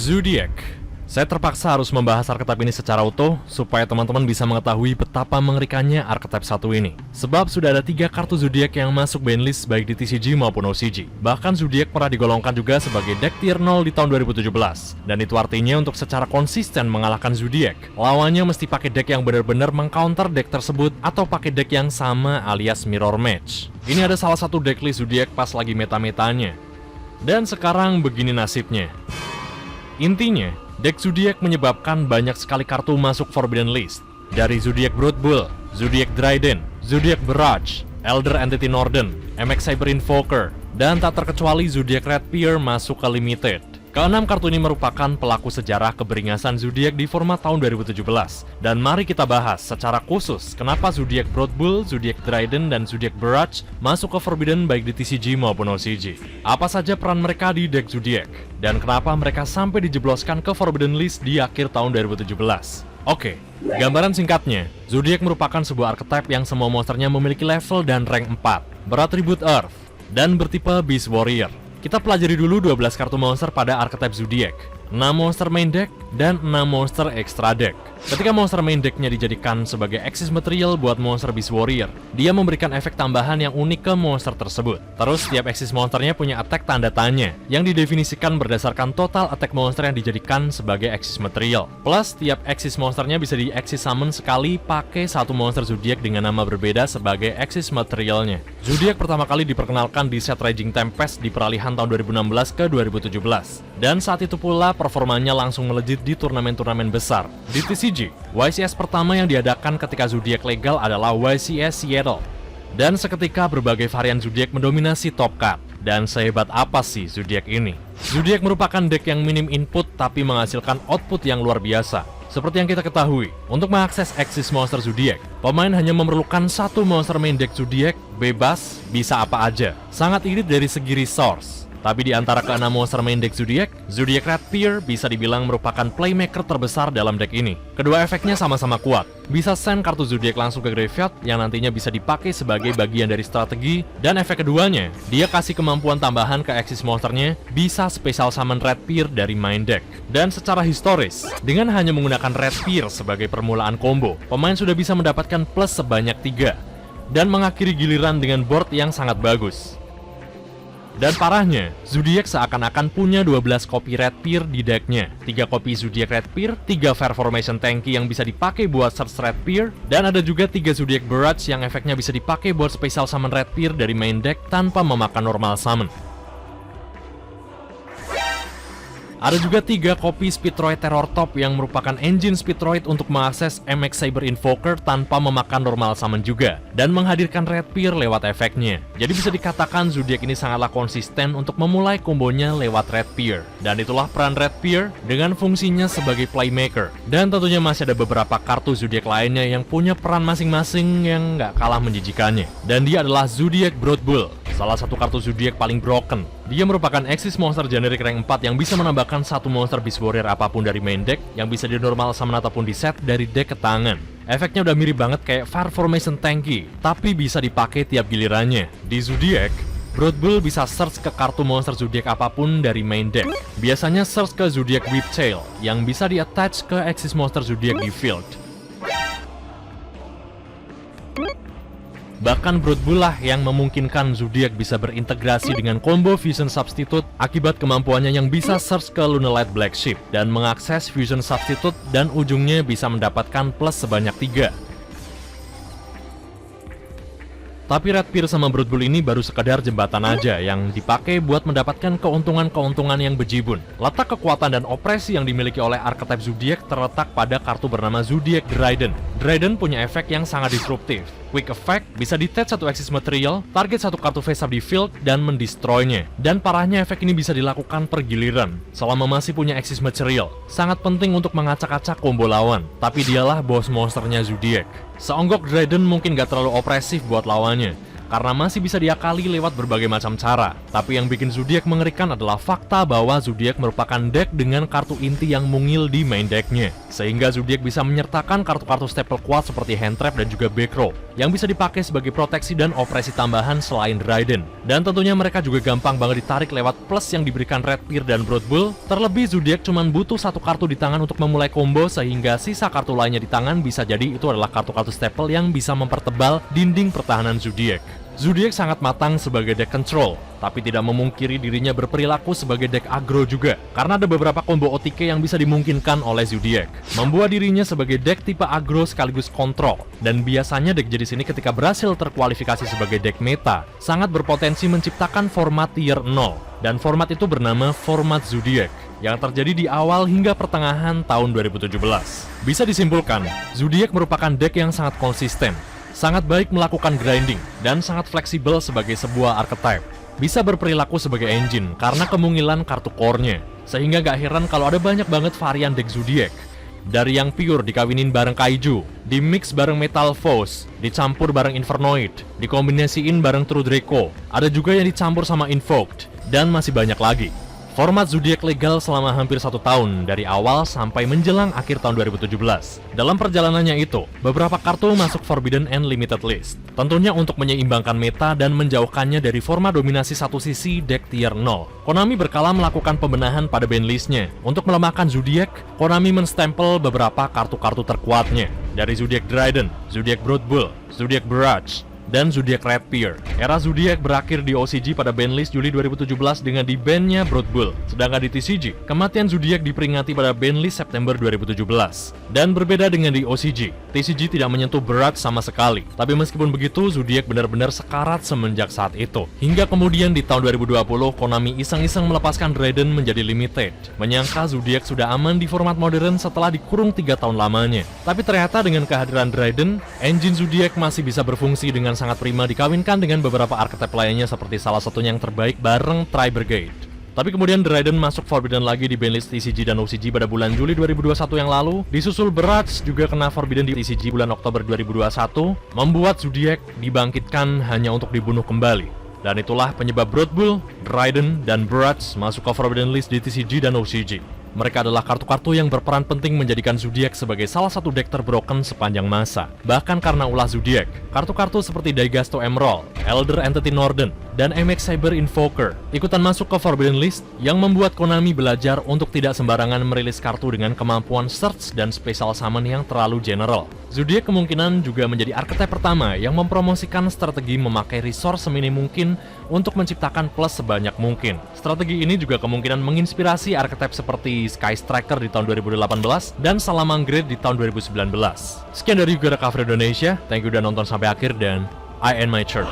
Zodiac. Saya terpaksa harus membahas arketip ini secara utuh supaya teman-teman bisa mengetahui betapa mengerikannya arketip satu ini. Sebab sudah ada 3 kartu zodiak yang masuk banlist baik di TCG maupun OCG. Bahkan zodiak pernah digolongkan juga sebagai deck tier 0 di tahun 2017. Dan itu artinya untuk secara konsisten mengalahkan zodiak, lawannya mesti pakai deck yang benar-benar mengcounter deck tersebut atau pakai deck yang sama alias mirror match. Ini ada salah satu decklist zodiak pas lagi meta-metanya. Dan sekarang begini nasibnya. Intinya, deck Zodiac menyebabkan banyak sekali kartu masuk Forbidden List. Dari Zodiac Broodbull, Zodiac Dryden, Zodiac Barrage, Elder Entity Northern, MX Cyber Invoker, dan tak terkecuali Zodiac Red Peer masuk ke Limited. Keenam kartu ini merupakan pelaku sejarah keberingasan Zodiac di format tahun 2017. Dan mari kita bahas secara khusus kenapa Zodiac Broodbull, Zodiac Dryden, dan Zodiac Barrage masuk ke Forbidden baik di TCG maupun OCG. Apa saja peran mereka di deck Zodiac, dan kenapa mereka sampai dijebloskan ke Forbidden List di akhir tahun 2017. Oke, gambaran singkatnya, Zodiac merupakan sebuah archetype yang semua monsternya memiliki level dan rank 4, beratribut Earth, dan bertipe Beast Warrior. Kita pelajari dulu 12 kartu monster pada archetype Zodiac, 6 monster main deck, dan 6 monster extra deck. Ketika monster main decknya dijadikan sebagai Axis material buat monster Beast Warrior, dia memberikan efek tambahan yang unik ke monster tersebut. Terus setiap Axis monsternya punya attack tanda tanya, yang didefinisikan berdasarkan total attack monster yang dijadikan sebagai Axis material. Plus, setiap Axis monsternya bisa di Axis summon sekali pakai satu monster Zodiac dengan nama berbeda sebagai Axis materialnya. Zodiac pertama kali diperkenalkan di set Raging Tempest di peralihan tahun 2016 ke 2017. Dan saat itu pula performanya langsung melejit di turnamen-turnamen besar. Di TCG, YCS pertama yang diadakan ketika Zodiac legal adalah YCS Seattle. Dan seketika berbagai varian Zodiac mendominasi top card. Dan sehebat apa sih Zodiac ini? Zodiac merupakan deck yang minim input tapi menghasilkan output yang luar biasa. Seperti yang kita ketahui, untuk mengakses Axis monster Zodiac, pemain hanya memerlukan satu monster main deck Zodiac, bebas, bisa apa aja. Sangat irit dari segi resource. Tapi di antara ke-6 monster main deck Zodiac, Zodiac Red Peer bisa dibilang merupakan playmaker terbesar dalam deck ini. Kedua efeknya sama-sama kuat. Bisa send kartu Zodiac langsung ke graveyard yang nantinya bisa dipakai sebagai bagian dari strategi. Dan efek keduanya, dia kasih kemampuan tambahan ke Axis monsternya, bisa special summon Red Peer dari main deck. Dan secara historis, dengan hanya menggunakan Red Peer sebagai permulaan combo, pemain sudah bisa mendapatkan plus sebanyak 3. Dan mengakhiri giliran dengan board yang sangat bagus. Dan parahnya, Zodiac seakan-akan punya 12 kopi Red Peer di decknya. 3 kopi Zodiac Red Peer, 3 Fair Formation Tanky yang bisa dipakai buat search Red Peer, dan ada juga 3 Zodiac Barrage yang efeknya bisa dipakai buat special summon Red Peer dari main deck tanpa memakan normal summon. Ada juga 3 kopi Speedroid Terror Top yang merupakan engine Speedroid untuk mengakses MX Cyber Invoker tanpa memakan normal summon juga, dan menghadirkan Red Peer lewat efeknya. Jadi bisa dikatakan Zodiac ini sangatlah konsisten untuk memulai kombonya lewat Red Peer. Dan itulah peran Red Peer dengan fungsinya sebagai playmaker. Dan tentunya masih ada beberapa kartu Zodiac lainnya yang punya peran masing-masing yang nggak kalah menjijikannya. Dan dia adalah Zodiac Broodbull, salah satu kartu Zodiac paling broken. Dia merupakan Axis monster generic rank 4 yang bisa menambahkan satu monster Beast Warrior apapun dari main deck yang bisa di normal summon ataupun di set dari deck ke tangan. Efeknya udah mirip banget kayak Fair Formation Tanky, tapi bisa dipakai tiap gilirannya. Di Zodiac, Broodbull bisa search ke kartu monster Zodiac apapun dari main deck. Biasanya search ke Zodiac Whiptail yang bisa di-attach ke Axis monster Zodiac di field. Bahkan Broodbull lah yang memungkinkan Zodiac bisa berintegrasi dengan combo Fusion Substitute akibat kemampuannya yang bisa search ke Lunalight Black Ship dan mengakses Fusion Substitute dan ujungnya bisa mendapatkan plus sebanyak 3. Tapi Red Peer sama Broodbull ini baru sekedar jembatan aja yang dipakai buat mendapatkan keuntungan-keuntungan yang bejibun. Letak kekuatan dan opresi yang dimiliki oleh archetype Zodiac terletak pada kartu bernama Zodiac Dryden. Dryden punya efek yang sangat disruptif. Quick Effect bisa detach satu Axis material, target satu kartu face up di field, dan mendestroynya. Dan parahnya efek ini bisa dilakukan per giliran, selama masih punya Axis material. Sangat penting untuk mengacak-acak combo lawan, tapi dialah bos monsternya Zodiac. Seonggok Dryden mungkin gak terlalu opresif buat lawannya, karena masih bisa diakali lewat berbagai macam cara. Tapi yang bikin Zodiac mengerikan adalah fakta bahwa Zodiac merupakan deck dengan kartu inti yang mungil di main decknya. Sehingga Zodiac bisa menyertakan kartu-kartu staple kuat seperti hand trap dan juga back row yang bisa dipakai sebagai proteksi dan opresi tambahan selain Dryden. Dan tentunya mereka juga gampang banget ditarik lewat plus yang diberikan Red Peer dan Brood Bull. Terlebih Zodiac cuma butuh satu kartu di tangan untuk memulai combo, sehingga sisa kartu lainnya di tangan bisa jadi itu adalah kartu-kartu staple yang bisa mempertebal dinding pertahanan Zodiac. Zodiac sangat matang sebagai deck control, tapi tidak memungkiri dirinya berperilaku sebagai deck aggro juga, karena ada beberapa combo OTK yang bisa dimungkinkan oleh Zodiac, membuat dirinya sebagai deck tipe aggro sekaligus kontrol. Dan biasanya deck jenis ini ketika berhasil terkualifikasi sebagai deck meta, sangat berpotensi menciptakan format tier 0, dan format itu bernama format Zodiac, yang terjadi di awal hingga pertengahan tahun 2017. Bisa disimpulkan, Zodiac merupakan deck yang sangat konsisten, sangat baik melakukan grinding, dan sangat fleksibel sebagai sebuah archetype. Bisa berperilaku sebagai engine karena kemungilan kartu core-nya, sehingga gak heran kalau ada banyak banget varian deck Zodiac. Dari yang pure dikawinin bareng Kaiju, dimix bareng Metal Foes, dicampur bareng Infernoid, dikombinasiin bareng True Draco, ada juga yang dicampur sama Invoked, dan masih banyak lagi. Format Zodiac legal selama hampir 1 tahun, dari awal sampai menjelang akhir tahun 2017. Dalam perjalanannya itu, beberapa kartu masuk Forbidden and Limited List. Tentunya untuk menyeimbangkan meta dan menjauhkannya dari format dominasi satu sisi deck tier 0. Konami berkala melakukan pembenahan pada bandlistnya. Untuk melemahkan Zodiac, Konami menstempel beberapa kartu-kartu terkuatnya. Dari Zodiac Dryden, Zodiac Brood Bull, Zodiac Barrage, dan Zodiac Red Peer. Era Zodiac berakhir di OCG pada bandlist Juli 2017 dengan di-ban-nya Brood Bull. Sedangkan di TCG, kematian Zodiac diperingati pada bandlist September 2017. Dan berbeda dengan di OCG, TCG tidak menyentuh Barrage sama sekali. Tapi meskipun begitu, Zodiac benar-benar sekarat semenjak saat itu. Hingga kemudian di tahun 2020, Konami iseng-iseng melepaskan Dryden menjadi limited. Menyangka Zodiac sudah aman di format modern setelah dikurung 3 tahun lamanya. Tapi ternyata dengan kehadiran Dryden, engine Zodiac masih bisa berfungsi dengan sangat prima dikawinkan dengan beberapa archetype lainnya seperti salah satunya yang terbaik bareng Tri Brigade. Tapi kemudian Dryden masuk Forbidden lagi di bandlist TCG dan OCG pada bulan Juli 2021 yang lalu, disusul Barrage juga kena Forbidden di TCG bulan Oktober 2021, membuat Zodiac dibangkitkan hanya untuk dibunuh kembali. Dan itulah penyebab Brood Bull, Dryden, dan Barrage masuk ke Forbidden list di TCG dan OCG. Mereka adalah kartu-kartu yang berperan penting menjadikan Zodiac sebagai salah satu deck terbroken sepanjang masa. Bahkan karena ulah Zodiac, kartu-kartu seperti Daigasto Emerald, Elder Entity Norden, dan MX Cyber Invoker ikutan masuk ke Forbidden List yang membuat Konami belajar untuk tidak sembarangan merilis kartu dengan kemampuan search dan special summon yang terlalu general. Zodiac kemungkinan juga menjadi archetype pertama yang mempromosikan strategi memakai resource seminim mungkin untuk menciptakan plus sebanyak mungkin. Strategi ini juga kemungkinan menginspirasi archetype seperti Sky Striker di tahun 2018 dan Salamangreat di tahun 2019. Sekian dari Yugara Cover Indonesia, thank you udah nonton sampai akhir dan I end my turn.